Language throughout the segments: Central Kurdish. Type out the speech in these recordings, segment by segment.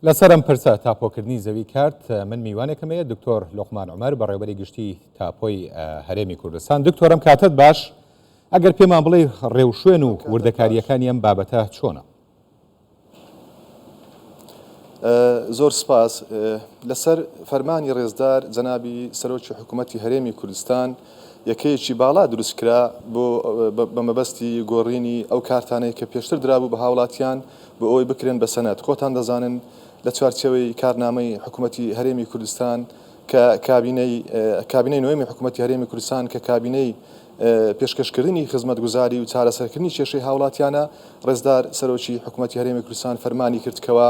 لەسەرم پرسە تاپۆکردنی زەوی کارت من میوانێکمەیە دکتۆر لۆقمان عومەر بەڕێوەبەری گشتی تاپۆی هەرێمی کوردستان. دکتۆرم کاتت باش، ئەگەر پێمان بڵێ ڕێوشوێن و وردەکاریەکانی ئەم بابەتە چۆنە؟ زۆر سپاس. لەسەر فەرمانی ڕێزدار جەنابی سەرۆکی حکوومەتی هەرێمی کوردستان یەکەیەکی باڵا دروستکرا بۆ بە مەبەستی گۆڕینی ئەو کارتانەی کە پێشتر درابوو بە هاوڵاتیان بۆ ئەوەی بکرێن بە سەنەد. خۆتان دەزانن لە چوارچێوەی کارنامەی حکوومەتی هەرێمی کوردستان کە کابینەی نوێمی حکوومەتی هەرێمی کوردستان کە کابینەی پێشکەشکردنی خزمەتگوزاری و چارەسەرکردنی کێشەی هاوڵاتیانە، ڕێزدار سەرۆکی حکوومەتی هەرێمی کوردستان فەرمانی کردکەوە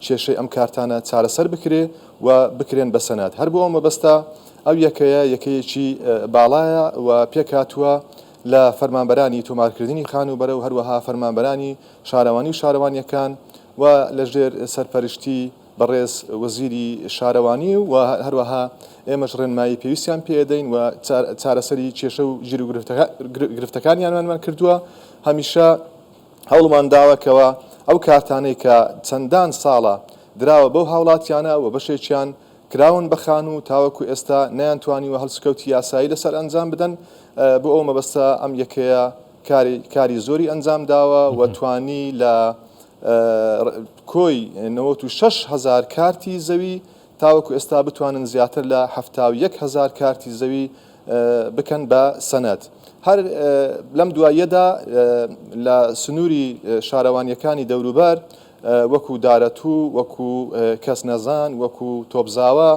کێشەی ئەم کارتانە چارەسەر بکرێ و بکرێن بە سەنەد. هەر بۆ ئەو مەبەستە ئەو یەکەیەکی باڵایە و پێکاتووە لە فەرمانبەرانی تۆمارکردنی خانوبەرە و هەروەها فەرمانبەرانی شارەوانی و شارەوانیەکان و لەژێر سەرپەرشتی بەڕێز وەزیری شارەوانی و هەروەها ئێمەش ڕێنمایی پێویستیان پێدەین و چارەسەری کێشە و ژیر و گرفتەکانیانمان کردووە. هەمیشە هەوڵمان داوەکەوە ئەو کارتانەی کە چەندان ساڵە دراوە بەو هاوڵاتیانە و بەشێکیان کراون بەخان و تاوەکو ئێستا نەیانتوانی و هەڵسوکەوتی یاسایی لەسەر ئەنجام بدەن. بۆ ئەو مەبەستە ئەم یەکەیە کاری زۆری ئەنجام داوە و توانی لە کۆی 96,000 کارتی زەوی تاوەکو ئێستا بتوانن زیاتر لە 71,000 کارتی زەوی بکەن بە سەنەد. هەر لەم دواییەدا لە سنووری شارەوانیەکانی دەوروبەر وەکو دارەتوو، وەکو کەسنەزان، وەکو تۆبزاوە،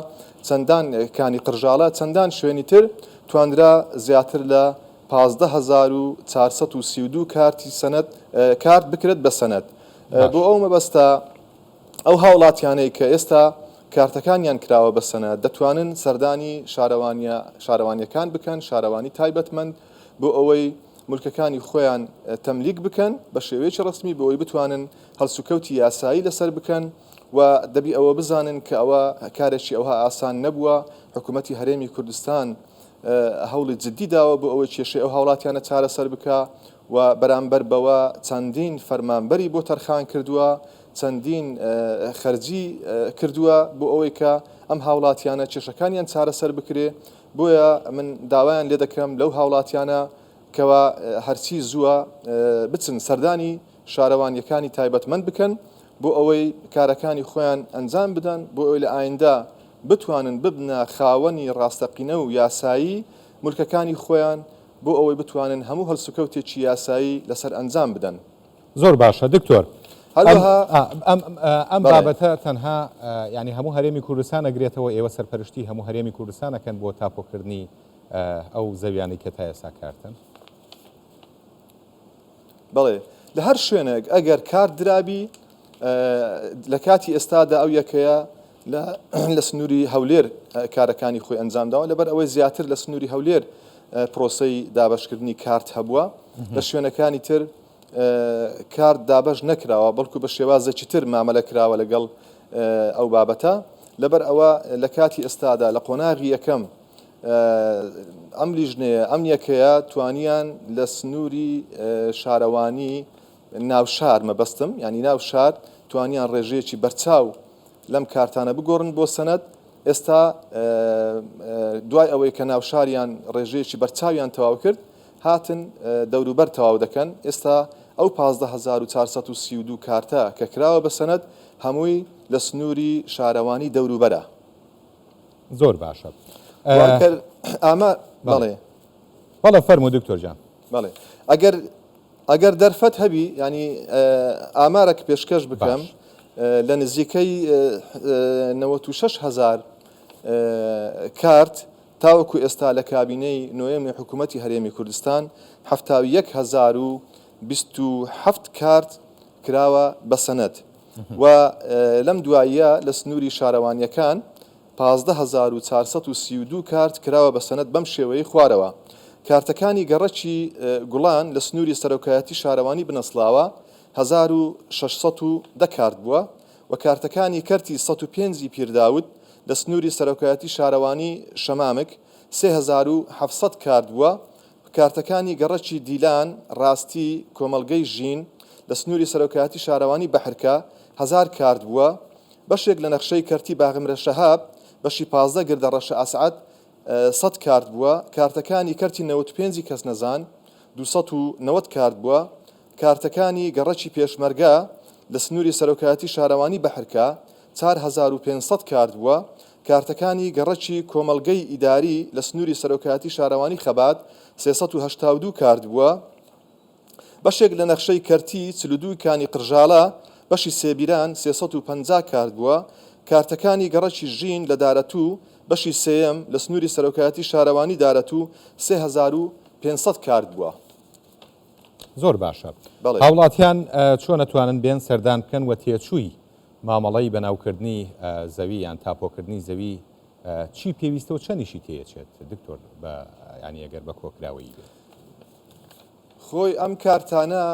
چەندان کانی قرژاڵە، چەندان شوێنی تر توانرا زیاتر لە 15,432 کارتی سەنەد کارت بکرێت بە سەنەد. بۆ ئەو مەبەستە ئەو هاوڵاتیانەی کە ئێستا کارتەکانیان کراوە بە سەنەد دەتوانن سەردانی شارەوانیەکان بکەن، شارەوانی تایبەتمەند، بۆ ئەوەی مولکەکانی خۆیان تەملیک بکەن بە شێوەیەکی ڕسمی بۆ ئەوی بتوانن هەڵسوکەوتی یاسایی لەسەر بکەن و دەبی ئەوە بزانن کە ئەوە کارێکی ئەوها ئاسان نەبووە. حکوومەتی هەرێمی کوردستان هەوڵی جددی داوە بۆ ئەوەی کێشەی ئەو هاوڵاتیانە چارەسەر بکە و بەرامبەر بەوە چەندین فەرمانبەری بۆ تەرخان کردووە، چەندین خەرجی کردووە بۆ ئەوەی کە ئەم هاوڵاتیانە کێشەکانیان چارەسەر بکرێ. بۆیە من داوایان لێ دەکەم لەو هاوڵاتیانە کەوا هەرچی زووە بچن سەردانی شارەوانیەکانی تایبەتمەند بکەن بۆ ئەوەی کارەکانی خۆیان ئەنجام بدەن، بۆ ئەوەی لە ئایندا بتوانن ببنە خاوەنی ڕاستەقینە و یاسایی مولکەکانی خۆیان، بۆ ئەوەی بتوانن هەموو هەڵسوکەوتێکی یاسایی لەسەر ئەنجام بدەن. زۆر باشە دکتۆر. ئەم بابەتە تەنها ینی هەموو هەرێمی کوردستان ئەگرێتەوە، ئێوە سەرپەرشتی هەموو هەرێمی کوردستانەکەن بۆ تاپۆکردنی ئەو زەویانی کە تا ئێستا کارتن؟ بەڵێ لە هەر شوێنێک ئەگەر کار درابی لە کاتی ئێستادا ئەو یەکەیە لە سنووری هەولێر کارەکانی خۆی ئەنجامداوە، لەبەر ئەوەی زیاتر لە سنووری هەولێر پرۆسەی دابەشکردنی کارت هەبووە. لە شوێنەکانی تر کارت دابەش نەکراوە، بەڵکو بە شێوازێکی تر مامەلە کراوە لەگەڵ ئەو بابەتە. لەبەر ئەوە لە کاتی ئێستادا لە قۆناغی یەکەم ئەم لیژنەیە ئەم یەکەیە توانیان لە سنووری شارەوانی ناوشار مەبەستم، ینی ناوشار توانیان ڕێژەیەکی بەرچاو لەم کارتانە بگۆڕن بۆ سەنەد. ئێستا دوای ئەوەی کە ناوشاریان ڕێژەیەکی بەرچاویان تەواو کرد، هاتن دەوروبەر تەواو دەکەن. ئێستا ئەو 15,432 کارتە کە کراوە بە سەنەد هەمووی لە سنووری شارەوانی دەوروبەرە. زۆر باشە. بەڵێ فەرموو دکتۆر جان. بەڵێ ئەگەر دەرفەت هەبی، ینی ئامارێک پێشکەش بکەم، لە نزیکەی 96,000 کارت تاوەکو ئێستا لە کابینەی نوێمی حکوومەتی هەرێمی کوردستان 71,027 کارت کراوە بە سەنەد و لەم دواییە لە سنووری شارەوانیەکان 15,432 کارت کراوە بە سەنەد بەم شێوەیە خوارەوە. کارتەکانی گەڕەکی گوڵان لە سنووری سەرۆکایەتی شارەوانی بنەسڵاوە 1610 کارت بووە و کارتەکانی کەرتی 105 پیرداود لە سنووری سەرۆکایەتی شارەوانی شەمامک 3700 کارت بووە. کارتەکانی گەڕەکی دیلان ڕاستی کۆمەلگەی ژین لە سنووری سەرۆکایەتی شارەوانی بەحرکە 1000 کارت بووە. بەشێک لە نەخشەی کەرتی باغمرە شەهاب بەشی 15 گردە ڕەشە ئاسعەد 100 کارت بووە، کارتەکانی کەرتی 95 کەس نەزان 290 کارت بووە، کارتەکانی گەڕەکی پێشمەرگا لە سنووری سەرۆکایەتی شارەوانی بەحرکە 4500 کارت بووە، کارتەکانی گەڕەکی کۆمەڵگەی ئیداری لە سنووری سەرۆکایەتی شارەوانی خەبات 382 کارت بووە، بەشێک لە نەخشەی کەرتی 42 کانی قرژاڵە بەشی سێبیران 350 کارت بووە، کارتەکانی گەڕەکی ژین لە دارەتوو بەشی سێیەم لە سنووری سەرۆکایەتی شارەوانی دارەتوو 3500 کارت بووە. زۆر باشە. هاوڵاتیان چۆن نەتوانن بێن سەردان بکەن و تێچووی مامەڵەی بەناوکردنی زەوی یان تاپۆکردنی زەوی چی پێویستە و چەندیشی تێچێت دکتۆر بە ینی ئەگەر بە کۆکراوەی بێت؟ خۆی ئەم کارتانە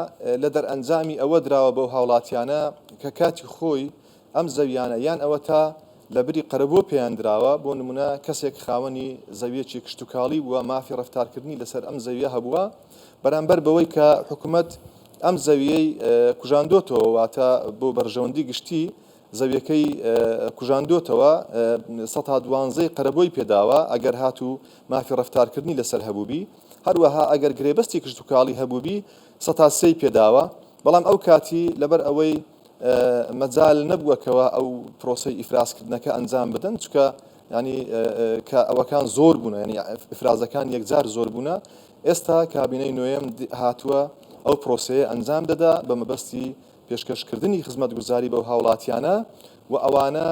لە دەرئەنجامی ئەوە دراوە بەو هاوڵاتیانە کە کاتی خۆی ئەم زەویانە یان ئەوە تا لە بری قەرەبۆ پێیان دراوە، بۆ نمونە کەسێک خاوەنی زەویەکی کشتتوکاڵی بووە مافی ڕەفتارکردنی لەسەر ئەم زەویە هەبووە، بەرامبەر بەوەی کە حکوومەت ئەم زەویەی کوژاندۆتەوە واتە بۆ بەرژەوەندی گشتی زەویەکەی کوژاندۆتەوە 112 قەرەبۆی پێداوە ئەگەر هاتوو مافی ڕەفتارکردنی لەسەر هەبووبی، هەروەها ئەگەر گرێبەستی کشتتوکاڵی هەبووبی 103 پێداوە، بەڵام ئەو کاتی لەبەر ئەوەی مەجال نەبووەکەوە ئەو پرۆسەی ئیفرازکردنەکە ئەنجام بدەن چکە ینی کە ئەوەکان زۆر بوون، ینی ئیفرازەکان یەکجار زۆر بوونە، ئێستا کابینەی نوێم هاتووە ئەو پرۆسەیە ئەنجام دەدا بە مەبەستی پێشکەشکردنی خزمەتگوزاری بەو هاوڵاتیانە و ئەوانە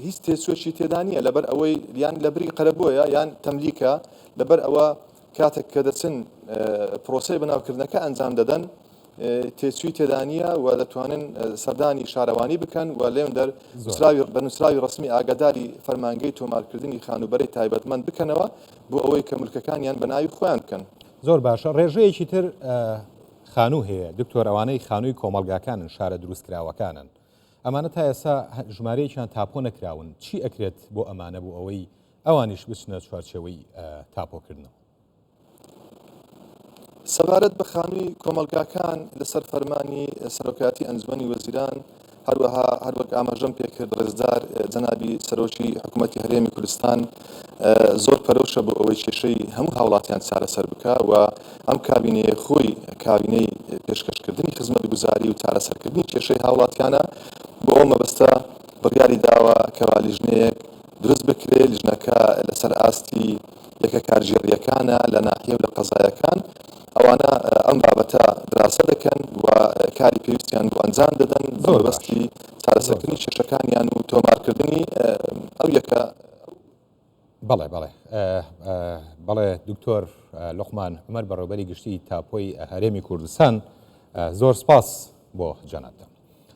هیچ تێچوێکی تێدا نیە لەبەر ئەوەی یان لە بری قەرەبۆیە یان تەملیکە، لەبەر ئەوە کاتێک کە دەچن پرۆسەی بەناوکردنەکە ئەنجام دەدەن تێچووی تێدانە و دەتوانن سەردانی شارەوانی بکەن و لێم بە نووسراوی ڕسمی ئاگاداری فەرمانگەی تۆمارکردنی خانوبەری تایبەتمەند بکەنەوە بۆ ئەوەی کە ملکەکانیان بە ناوی خۆیان بکەن. زۆر باشە. ڕێژەیەکی تر خانوو هەیە دکتۆر، ئەوانەی خانووی کۆمەلگاکانن، شارە دروستکراوەکانن، ئەمانە تا ئێستا ژمارەیەکیان تاپۆ نەکراون، چی ئەکرێت بۆ ئەمانە بوو ئەوەی ئەوانیش بچنە چوارچێوەی تاپۆکردنەوە؟ سەبارەت بە خانووی کۆمەلگاکان لەسەر فەرمانی سەرۆکایەتی ئەنجومەنی وەزیران هەروەک ئاماژەم پێکرد ڕێزدار جەنابی سەرۆکی حکوومەتی هەرێمی کوردستان زۆر پەرۆشە بۆ ئەوەی کێشەی هەموو هاوڵاتیان چارەسەر بکە و ئەم کابینەیە خۆی کابینەی پێشکەشکردنی خزمەتگوزاری و چارەسەرکردنی کێشەی هاوڵاتیانە بۆ ئەو مەبەستە بڕیاری داوە کەوا لیژنەیەک دروست بکرێ، لیژنەکە لەسەر ئاستی یەکە کارژێڕیەکانە لە ناحیە و لە قەزایەکان، ئەوانە ئەم بابەتە دراسە دەکەن و کاری پێویستیان بۆ ئەنجام دەدەن بە مەبەستی چارەسەرکردنی کێشەکانیان و تۆمارکردنی ئەو یەکە. بەڵێ دکتۆر لوقمان عومەر بەڕێوەبەری گشتی تاپۆی هەرێمی کوردستان، زۆر سپاس بۆ جەنابتان.